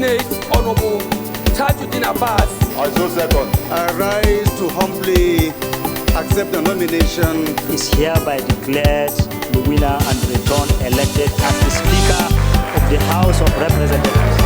nominate Honorable Tajuddin Abbas. I so second. I rise to humbly accept the nomination. Is hereby declared the winner and returned elected as the Speaker of the House of Representatives.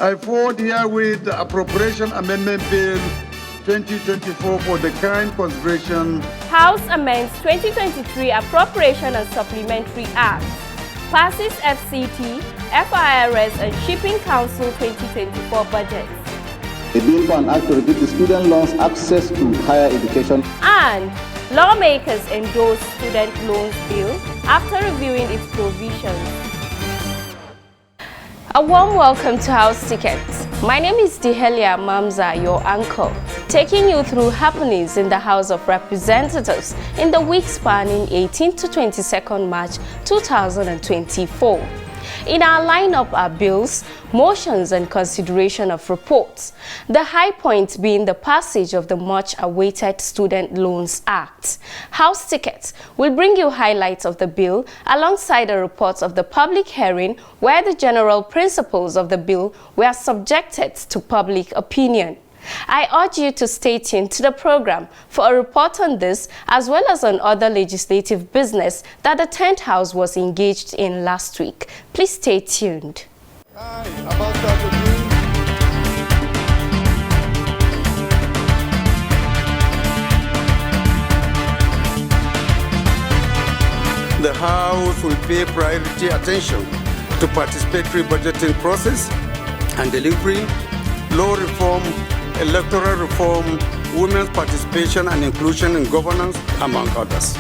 I forward herewith the Appropriation Amendment Bill 2024 for the kind consideration. House amends 2023 Appropriation and Supplementary Act. Passes FCT, FIRS and Shipping Council 2024 budgets. A bill for an act to repeat the student loans access to higher education. And lawmakers endorse student loans bill after reviewing its provisions. A warm welcome to House Tickets. My name is Dihelia Mamza, your anchor, taking you through happenings in the House of Representatives in the week spanning 18th to 22nd March 2024. In our lineup are bills, motions and consideration of reports, the high point being the passage of the much-awaited Student Loans Act. House Tickets will bring you highlights of the bill alongside a report of the public hearing where the general principles of the bill were subjected to public opinion. I urge you to stay tuned to the program for a report on this as well as on other legislative business that the 10th House was engaged in last week. Please stay tuned. The House will pay priority attention to participatory budgeting process and delivery, law reform, electoral reform, women's participation and inclusion in governance, among others.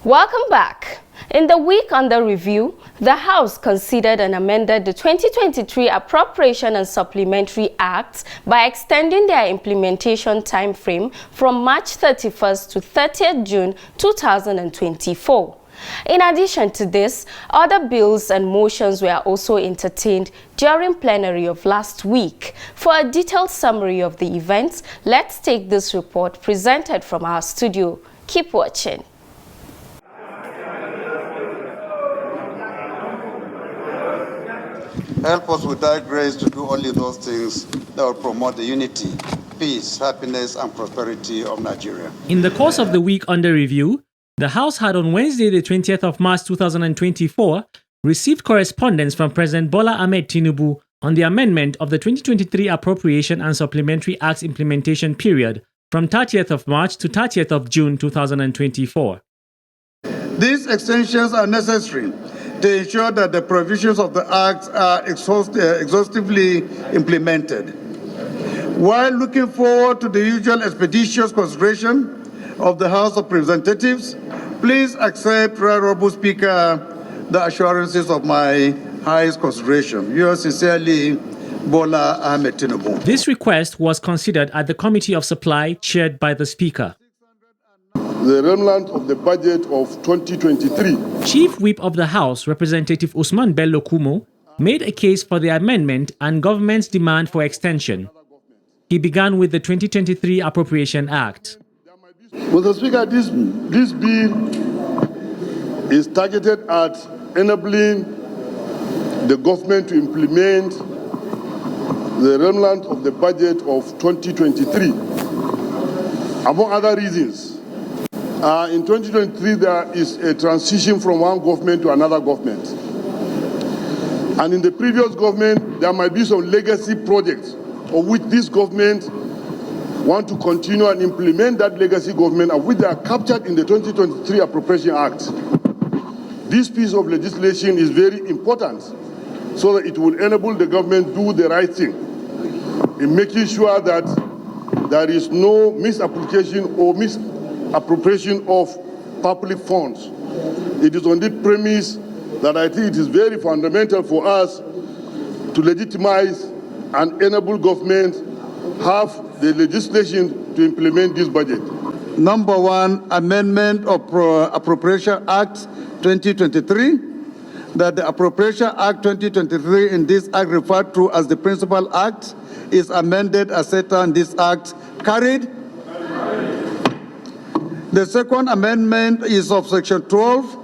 Welcome back. In the week under review, the House considered and amended the 2023 Appropriation and Supplementary Acts by extending their implementation time frame from March 31st to 30th June 2024. In addition to this, other bills and motions were also entertained during plenary of last week. For a detailed summary of the events, let's take this report presented from our studio. Keep watching. Help us with thy grace to do only those things that will promote the unity, peace, happiness, and prosperity of Nigeria. In the course of the week under review, the House had on Wednesday, the 20th of March 2024, received correspondence from President Bola Ahmed Tinubu on the amendment of the 2023 Appropriation and Supplementary Acts implementation period from 30th of March to 30th of June 2024. These extensions are necessary to ensure that the provisions of the Act are exhaustively implemented. While looking forward to the usual expeditious consideration of the House of Representatives, please accept, Honorable Speaker, the assurances of my highest consideration. Yours sincerely, Bola Ahmed Tinubu. This request was considered at the Committee of Supply chaired by the Speaker. The remnant of the budget of 2023. Chief Whip of the House, Representative Usman Bello Kumo, made a case for the amendment and government's demand for extension. He began with the 2023 Appropriation Act. Mr. Speaker, this bill is targeted at enabling the government to implement the remnant of the budget of 2023, among other reasons. In 2023, there is a transition from one government to another government. And in the previous government, there might be some legacy projects of which this government want to continue and implement that legacy government, of which they are captured in the 2023 Appropriation Act. This piece of legislation is very important so that it will enable the government to do the right thing in making sure that there is no misapplication or appropriation of public funds. It is on this premise that I think it is very fundamental for us to legitimize and enable government have the legislation to implement this budget. Number one, amendment of Appropriation Act 2023, that the Appropriation Act 2023 in this act referred to as the Principal Act is amended as set out in this act. Carried. The second amendment is of Section 12.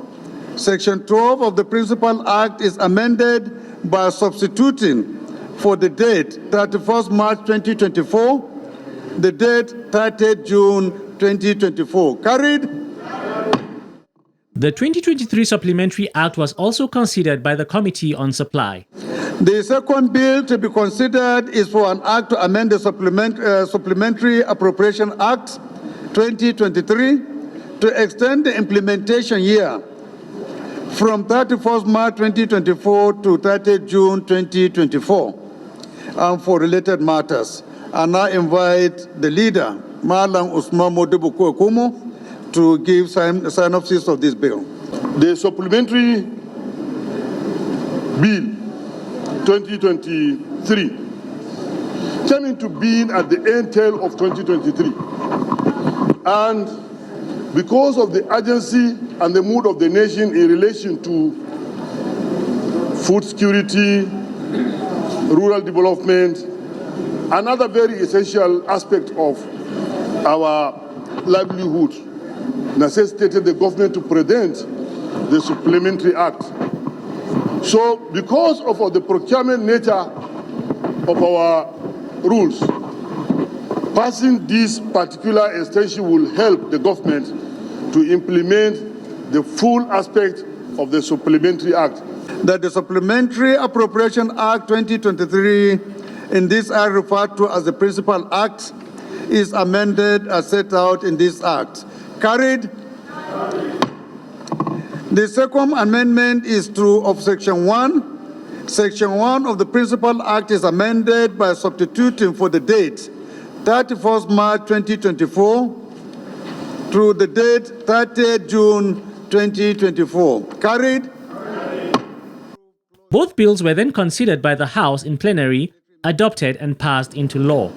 Section 12 of the Principal Act is amended by substituting for the date 31st March 2024, the date 30th June 2024. Carried. The 2023 Supplementary Act was also considered by the Committee on Supply. The second bill to be considered is for an act to amend the Supplementary Appropriation Act 2023 to extend the implementation year from 31st March 2024 to 30th June 2024 for related matters. I now invite the leader, Malam Usman Modibo Kumo, to give synopsis of this bill. The supplementary bill 2023 came into being at the end tail of 2023. And because of the urgency and the mood of the nation in relation to food security, rural development, another very essential aspect of our livelihood, necessitated the government to present the Supplementary Act. So because of the procurement nature of our rules, passing this particular extension will help the government to implement the full aspect of the Supplementary Act. That the Supplementary Appropriation Act 2023, in this act referred to as the Principal Act, is amended as set out in this act. Carried. The second amendment is of Section 1. Section 1 of the Principal Act is amended by substituting for the date 31st March 2024 through the date 30th June 2024. Carried. Both bills were then considered by the House in plenary, adopted and passed into law.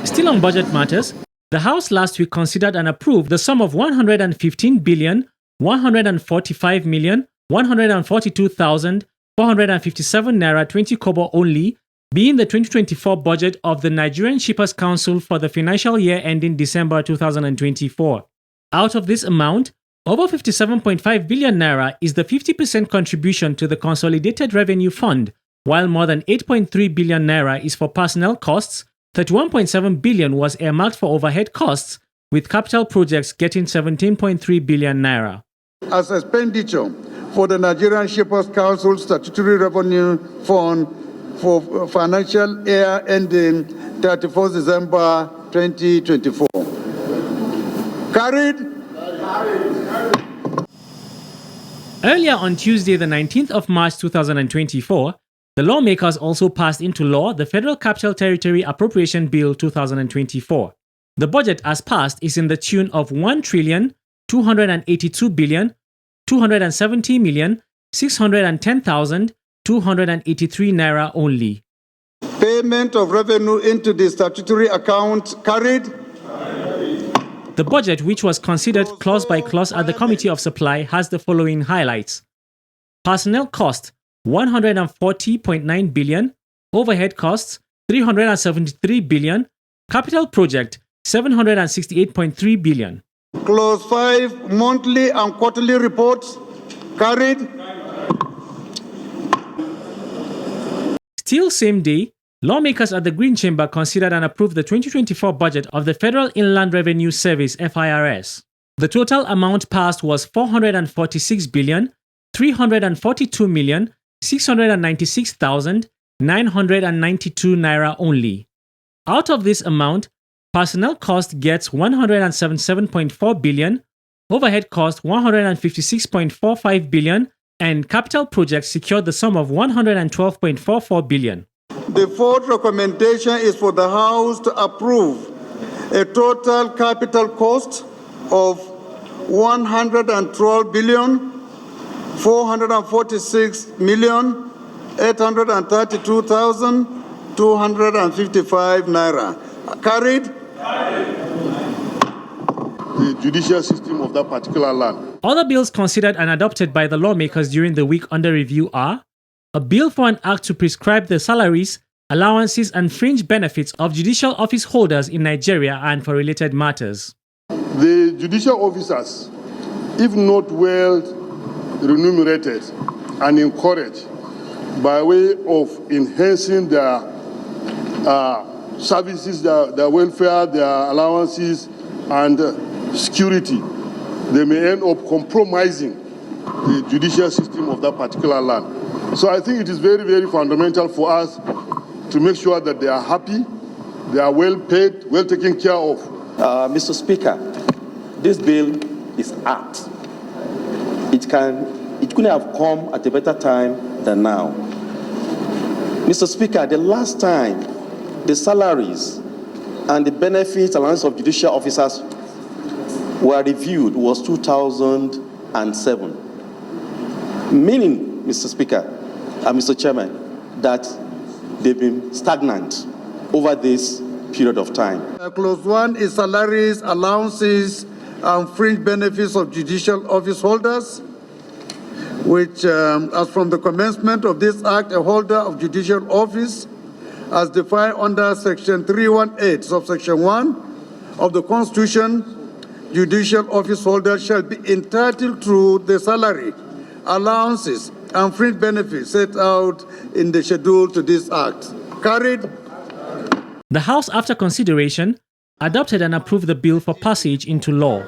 Still on budget matters, the House last week considered and approved the sum of 115,145,142,457 naira 20 kobo only, being the 2024 budget of the Nigerian Shippers Council for the financial year ending December 2024. Out of this amount, over 57.5 billion naira is the 50% contribution to the Consolidated Revenue Fund, while more than 8.3 billion naira is for personnel costs. 31.7 billion was earmarked for overhead costs, with capital projects getting 17.3 billion naira. As expenditure for the Nigerian Shippers Council Statutory Revenue Fund for financial year ending 31st December 2024. Carried. Earlier on Tuesday, the 19th of March 2024, the lawmakers also passed into law the Federal Capital Territory Appropriation Bill 2024. The budget as passed is in the tune of 1,282,270,610,283 naira only. Payment of revenue into the statutory account. Carried. The budget, which was considered clause by clause at the Committee of Supply, has the following highlights. Personnel cost 140.9 billion, overhead costs 373 billion, capital project 768.3 billion. Clause 5, monthly and quarterly reports. Carried. Still same day, lawmakers at the Green Chamber considered and approved the 2024 budget of the Federal Inland Revenue Service (FIRS). The total amount passed was 446 billion, 342,696,992 naira only. Out of this amount, personnel cost gets 177.4 billion, overhead cost 156.45 billion, and capital projects secured the sum of 112.44 billion. The fourth recommendation is for the House to approve a total capital cost of 112,446,832,255 naira. Carried. The judicial system of that particular land. Other bills considered and adopted by the lawmakers during the week under review are a bill for an act to prescribe the salaries, allowances, and fringe benefits of judicial office holders in Nigeria and for related matters. The judicial officers, if not well remunerated and encouraged by way of enhancing their services, their welfare, their allowances, and security, they may end up compromising the judicial system of that particular land. So I think it is very, very fundamental for us to make sure that they are happy, they are well paid, well taken care of. Mr. Speaker, this bill is apt. It couldn't have come at a better time than now. Mr. Speaker, the last time the salaries and the benefits allowance of judicial officers were reviewed was 2007. Meaning, Mr. Speaker and Mr. Chairman, that they've been stagnant over this period of time. Clause 1 is salaries, allowances, and fringe benefits of judicial office holders, which, as from the commencement of this act, a holder of judicial office, as defined under Section 318, subsection 1 of the Constitution, judicial office holders shall be entitled to the salary, allowances, and fringe benefits set out in the schedule to this act. Carried. The House, after consideration, adopted and approved the bill for passage into law.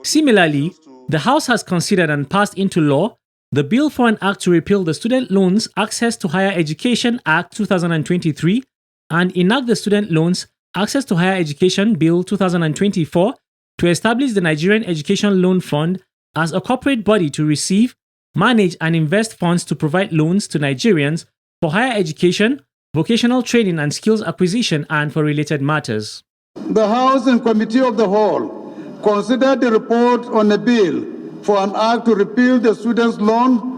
Similarly, the House has considered and passed into law the bill for an act to repeal the Student Loans Access to Higher Education Act 2023 and enact the Student Loans Access to Higher Education Bill 2024 to establish the Nigerian Education Loan Fund as a corporate body to receive, manage, and invest funds to provide loans to Nigerians for higher education, vocational training and skills acquisition, and for related matters. The House and Committee of the Whole considered the report on a bill for an act to repeal the students' loan,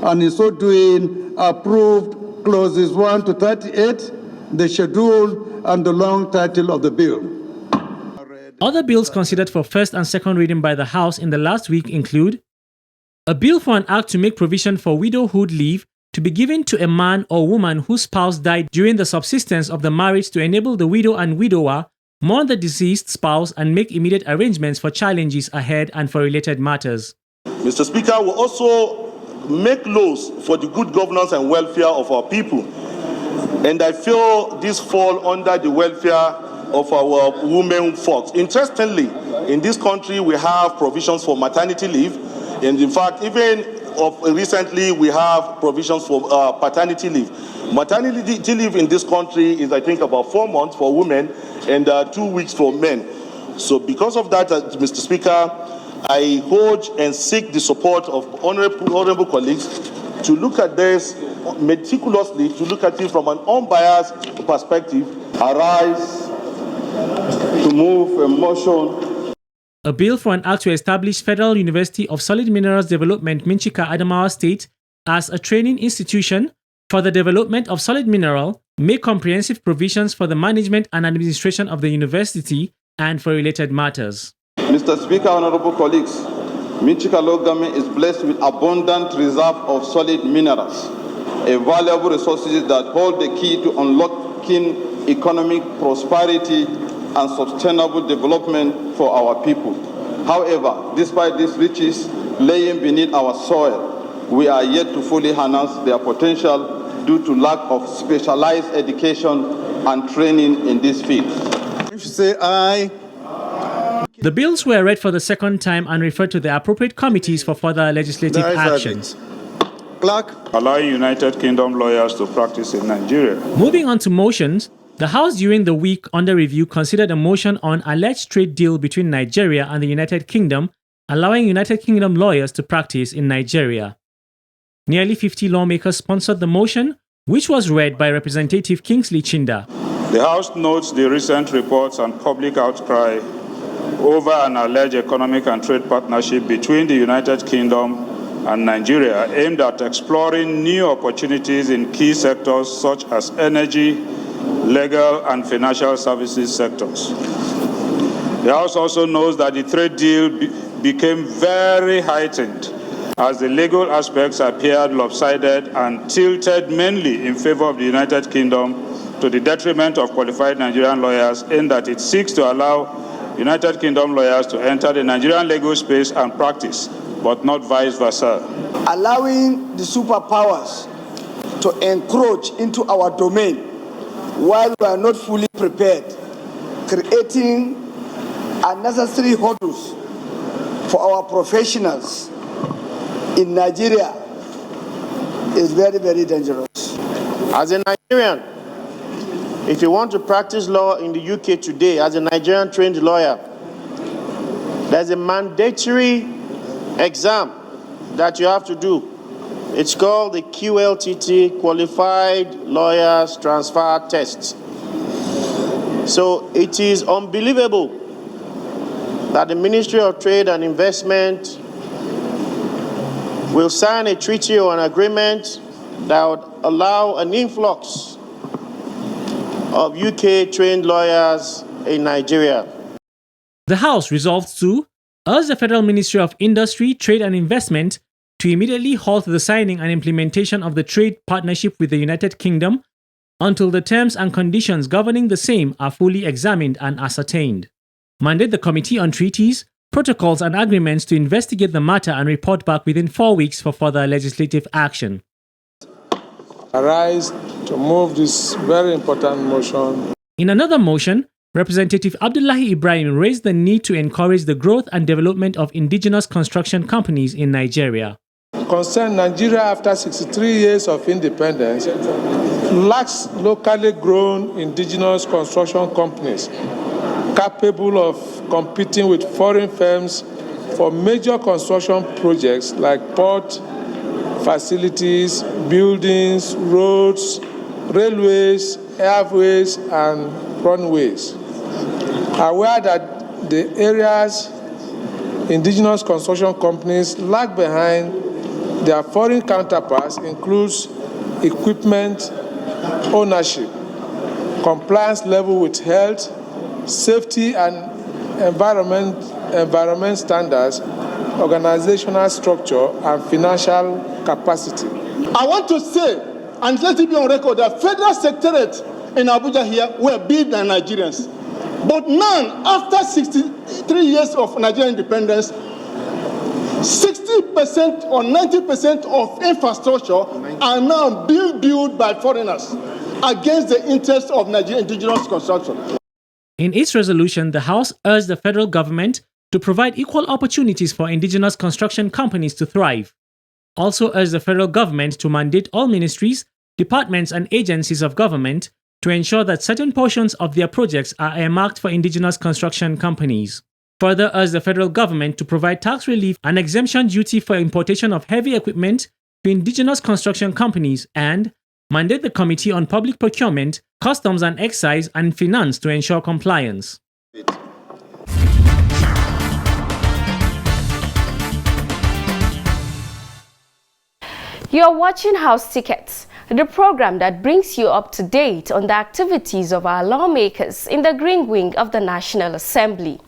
and in so doing approved clauses 1 to 38, the schedule, and the long title of the bill. Other bills considered for first and second reading by the House in the last week include a bill for an act to make provision for widowhood leave to be given to a man or woman whose spouse died during the subsistence of the marriage to enable the widow and widower mourn the deceased spouse and make immediate arrangements for challenges ahead and for related matters. Mr. Speaker, we also make laws for the good governance and welfare of our people. And I feel this fall under the welfare of our women folks. Interestingly, in this country, we have provisions for maternity leave. And in fact, even recently, we have provisions for paternity leave. Maternity leave in this country is, I think, about 4 months for women and 2 weeks for men. So because of that, Mr. Speaker, I urge and seek the support of honorable colleagues to look at this meticulously, to look at it from an unbiased perspective. Arise to move a motion. A bill for an act to establish Federal University of Solid Minerals Development, Minchika, Adamawa State, as a training institution for the development of solid mineral, make comprehensive provisions for the management and administration of the university, and for related matters. Mr. Speaker, honorable colleagues, Minchika local government is blessed with abundant reserve of solid minerals, a valuable resources that hold the key to unlocking economic prosperity and sustainable development for our people. However, despite these riches laying beneath our soil, we are yet to fully harness their potential due to lack of specialized education and training in this field. If you say aye. The bills were read for the second time and referred to the appropriate committees for further legislative actions. Clerk. Allow United Kingdom lawyers to practice in Nigeria. Moving on to motions, the House during the week under review considered a motion on alleged trade deal between Nigeria and the United Kingdom, allowing United Kingdom lawyers to practice in Nigeria. Nearly 50 lawmakers sponsored the motion, which was read by Representative Kingsley Chinda. The House notes the recent reports and public outcry over an alleged economic and trade partnership between the United Kingdom and Nigeria aimed at exploring new opportunities in key sectors such as energy, legal, and financial services sectors. The House also knows that the trade deal became very heightened as the legal aspects appeared lopsided and tilted mainly in favor of the United Kingdom to the detriment of qualified Nigerian lawyers, in that it seeks to allow United Kingdom lawyers to enter the Nigerian legal space and practice, but not vice versa. Allowing the superpowers to encroach into our domain while we are not fully prepared, creating unnecessary hurdles for our professionals in Nigeria is very, very dangerous. As a Nigerian, if you want to practice law in the UK today as a Nigerian trained lawyer, there's a mandatory exam that you have to do. It's called the QLTT, Qualified Lawyers Transfer Test. So it is unbelievable that the Ministry of Trade and Investment will sign a treaty or an agreement that would allow an influx of UK-trained lawyers in Nigeria. The House resolved to urge the Federal Ministry of Industry, Trade and Investment to immediately halt the signing and implementation of the trade partnership with the United Kingdom until the terms and conditions governing the same are fully examined and ascertained. Mandate the Committee on Treaties, Protocols and Agreements to investigate the matter and report back within 4 weeks for further legislative action. I rise to move this very important motion. In another motion, Representative Abdullahi Ibrahim raised the need to encourage the growth and development of indigenous construction companies in Nigeria. Concern Nigeria after 63 years of independence lacks locally grown indigenous construction companies capable of competing with foreign firms for major construction projects like port facilities, buildings, roads, railways, airways, and runways. Aware that the areas indigenous construction companies lag behind their foreign counterparts includes equipment ownership, compliance level with health, safety and environment standards, organizational structure, and financial capacity. I want to say, and let it be on record, that federal secretariat in Abuja here were built by Nigerians. But now, after 63 years of Nigerian independence, 60% or 90% of infrastructure are now being built by foreigners against the interests of Nigerian indigenous construction. In its resolution, the House urged the federal government to provide equal opportunities for indigenous construction companies to thrive. Also urged the federal government to mandate all ministries, departments, and agencies of government to ensure that certain portions of their projects are earmarked for indigenous construction companies. Further urged the federal government to provide tax relief and exemption duty for importation of heavy equipment to indigenous construction companies and mandate the Committee on Public Procurement, Customs and Excise and Finance to ensure compliance. You're watching House Tickets, the program that brings you up to date on the activities of our lawmakers in the Green Wing of the National Assembly.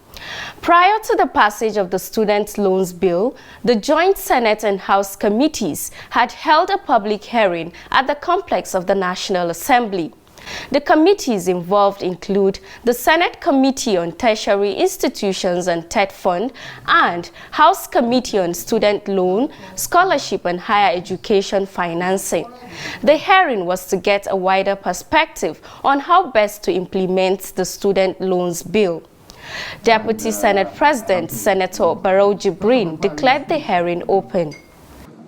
Prior to the passage of the Student Loans Bill, the joint Senate and House committees had held a public hearing at the complex of the National Assembly. The committees involved include the Senate Committee on Tertiary Institutions and TED Fund and House Committee on Student Loan, Scholarship and Higher Education Financing. The hearing was to get a wider perspective on how best to implement the Student Loans Bill. Deputy Senate President Senator Barrow Jibrin declared the hearing open.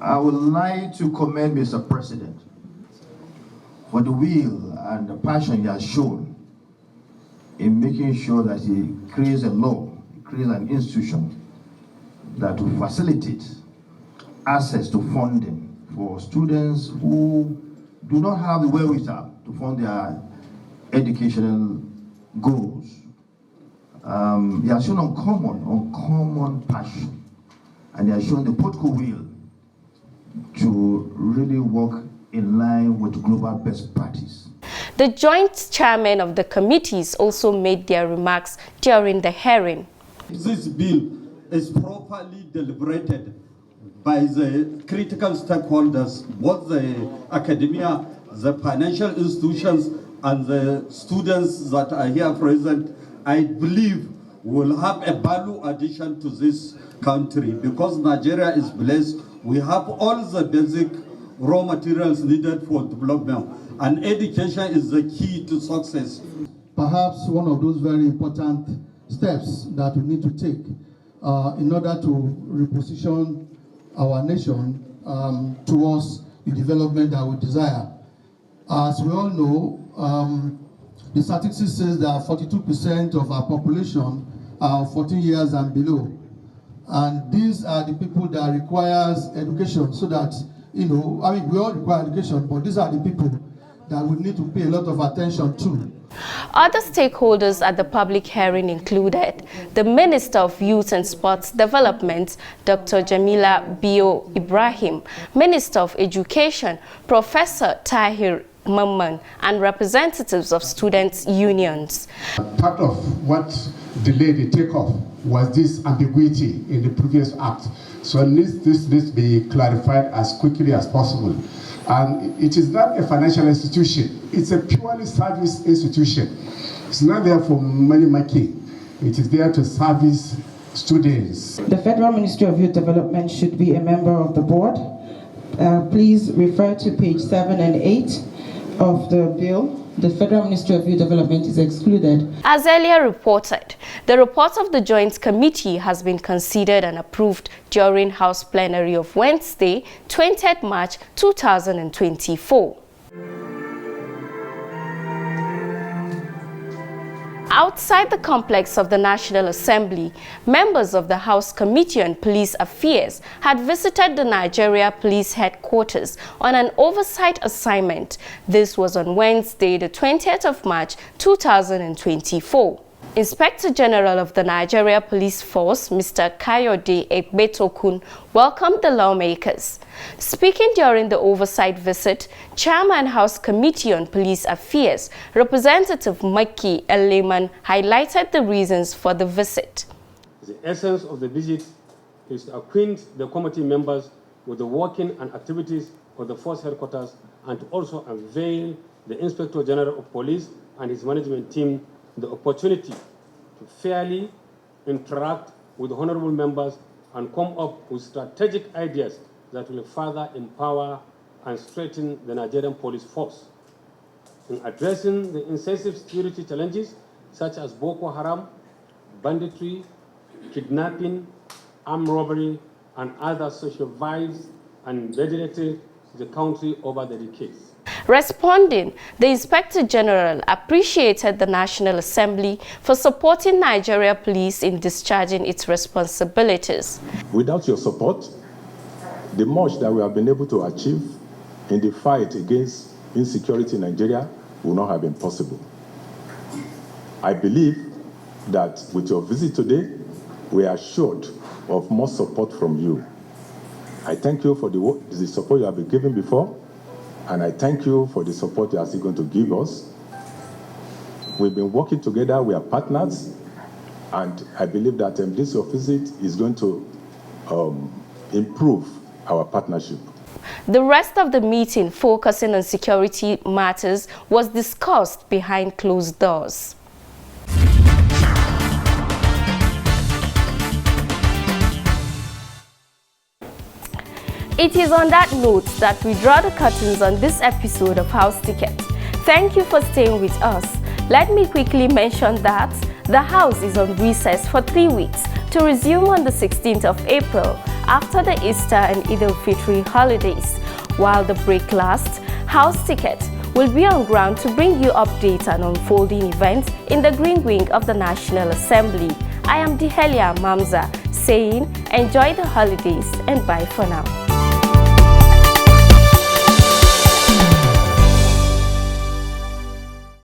I would like to commend Mr. President for the will and the passion he has shown in making sure that he creates a law, creates an institution that will facilitate access to funding for students who do not have the wherewithal to fund their educational goals. he has shown uncommon passion, and he has shown the political will to really work in line with global best practice. The joint chairman of the committees also made their remarks during the hearing. This bill is properly deliberated by the critical stakeholders, both the academia, the financial institutions, and the students that are here present, I believe will have a value addition to this country, because Nigeria is blessed. We have all the basic raw materials needed for development, and education is the key to success. Perhaps one of those very important steps that we need to take in order to reposition our nation towards the development that we desire. As we all know, the statistics says that 42% of our population are 14 years and below. And these are the people that requires education, so that, we all require education, but these are the people that we need to pay a lot of attention to. Other stakeholders at the public hearing included the Minister of Youth and Sports Development, Dr. Jamila Bio Ibrahim, Minister of Education, Professor Tahir Mamman, and representatives of students' unions. Part of what delayed the takeoff was this ambiguity in the previous act. So this needs to be clarified as quickly as possible. And it is not a financial institution. It's a purely service institution. It's not there for money making. It is there to service students. The Federal Ministry of Youth Development should be a member of the board. Please refer to page 7 and 8 of the bill. The Federal Ministry of Youth Development is excluded. As earlier reported, the report of the Joint Committee has been considered and approved during House plenary of Wednesday, 20th March 2024. Outside the complex of the National Assembly, members of the House Committee on Police Affairs had visited the Nigeria Police Headquarters on an oversight assignment. This was on Wednesday, the 20th of March 2024. Inspector General of the Nigeria Police Force, Mr. Kayode Egbetokun, welcomed the lawmakers. Speaking during the oversight visit, Chairman House Committee on Police Affairs, Representative Maki Eleman, highlighted the reasons for the visit. The essence of the visit is to acquaint the committee members with the working and activities of the force headquarters, and to also unveil the Inspector General of Police and his management team the opportunity to fairly interact with the honorable members and come up with strategic ideas that will further empower and strengthen the Nigerian police force in addressing the incisive security challenges such as Boko Haram, banditry, kidnapping, armed robbery, and other social vices and degenerated the country over the decades. Responding, the Inspector General appreciated the National Assembly for supporting Nigeria Police in discharging its responsibilities. Without your support, the much that we have been able to achieve in the fight against insecurity in Nigeria would not have been possible. I believe that with your visit today, we are assured of more support from you. I thank you for the support you have been given before, and I thank you for the support you are still going to give us. We've been working together, we are partners, and I believe that this your visit is going to improve our partnership. The rest of the meeting, focusing on security matters, was discussed behind closed doors. It is on that note that we draw the curtains on this episode of House Ticket. Thank you for staying with us. Let me quickly mention that the House is on recess for 3 weeks to resume on the 16th of April after the Easter and Eid al-Fitr holidays. While the break lasts, House Ticket will be on ground to bring you updates on unfolding events in the Green Wing of the National Assembly. I am Dihelia Mamza saying enjoy the holidays and bye for now.